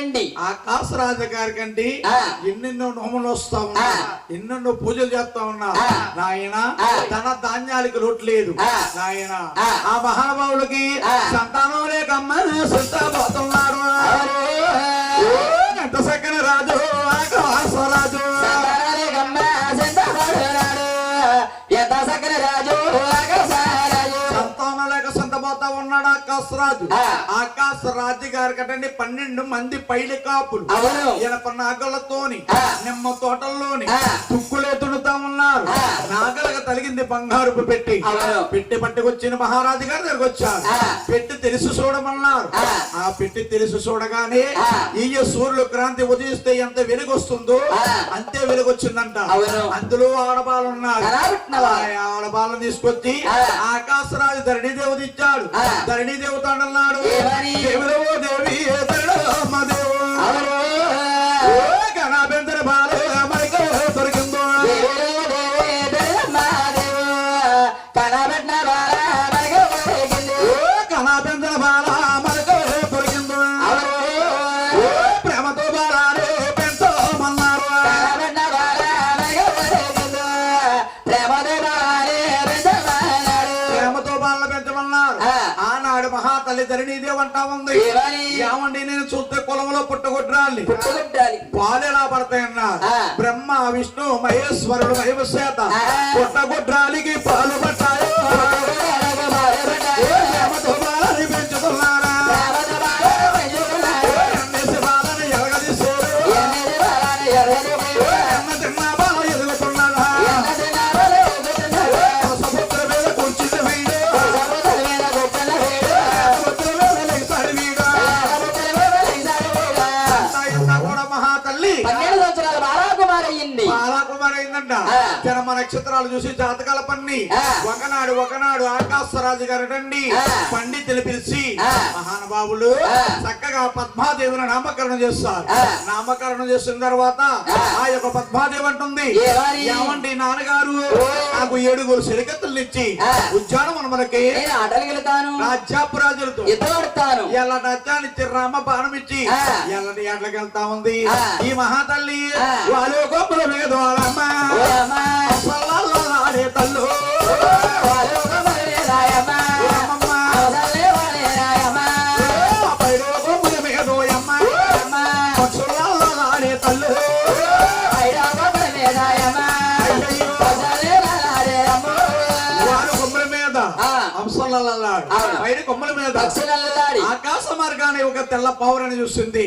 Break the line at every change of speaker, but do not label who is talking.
వెండి
ఆకాశరాజు గారి కంటే ఎన్నెన్నో నోములు వస్తా ఉన్నా, ఎన్నెన్నో పూజలు చేస్తా ఉన్నా నాయన. ధన ధాన్యాలకి లోటు లేదు నాయన. ఆ మహానుభావులకి సంతానం లేక అమ్మ పోతున్నారు. ఎంత చక్కని రాజు ఆకాశరాజు,
ఎంత చక్కని రాజు
సంతానం లేక సంతపోతా ఉన్నాడు ఆకాశరాజు. ఆకాశరాజు గారి కటండి 12 మంది పైలి కాపులు ఇనప నాగలతోని నిమ్మ తోటల్లోని తుక్కులే తుడుతా ఉన్నారు. నాగలకు తలిగింది బంగారుపు పెట్టి పట్టుకొచ్చిన మహారాజు గారి దగ్గరకు వచ్చారు. పెట్టి తెలిసి చూడమన్నారు. ఆ పెట్టి తెలిసి చూడగానే ఈ సూర్యుడు క్రాంతి ఉదయిస్తే ఎంత వెలుగు వస్తుందో అంతే వెలుగు వచ్చిందంట. అందులో ఆడబాలు ఉన్నారు. ఆడబాలను తీసుకొచ్చి ఆకాశరాజు ధరణి దేవత ఇచ్చాడు. ధరణి దేవత అన్నాడు, దేవుడు దేవి అమ్మ దేవుడు కనాబెందర బాల మనకు దొరికిందో, కనాబెందర బాల మనకు దొరికిందో, ప్రేమతో బాలానే పెంచమన్నారు. ప్రేమతో బాల పెంచమన్నారు. ఆనాడు మహాతల్లి ధరణీదేవి అంటా ఉంది, ఏమండి నేను చూస్తే కులంలో పుట్టగొట్టాలి పాలు ఎలా పడతాయన్నారు. బ్రహ్మ విష్ణు మహేశ్వరుడు మహిమచేత పుట్టగొట్టాలికి పాలు పట్టాలి. ప్రేమతో బాలని పెంచుతున్నారా, బాలని ఎరగదీశారు. తిన్నా బాల ఎదుగుతున్నారా, సముద్ర మీద కూర్చుని వీడు కూడా మహాతల్లి
12 సంవత్సరాల బాలాకుమారయ్యింది.
బాలాకుమారైందంట. జనమ నక్షత్రాలు చూసి జాతకాల పన్ని ఒకనాడు ఆకాశరాజు గారండి పండితులు పిలిచి మహానుభావులు చక్కగా పద్మాదేవిని నామకరణం చేస్తారు. నామకరణం చేసిన తర్వాత ఆ యొక్క పద్మాదేవి అంటుంది, ఏమండి నాన్నగారు నాకు 7 సిరికత్తులు ఇచ్చి ఉద్యానవనములకి రాజ్యాపురాజులతో
ఎత్తబడతాను.
ఎలా రాజ్యాన్ని ఇచ్చి రామ బాణం ఇచ్చి ఎల్లటి ఎట్లకి వెళ్తా ఉంది ఈ మహాతల్లి. వాళ్ళు గొప్పల మీద ఆడే తల్లు ఆడే తల్లు కొమ్మల మీద అంశాలు బయట కొమ్మల మీద ఆకాశ మార్గాన్ని ఒక తెల్ల పౌరని చూస్తుంది.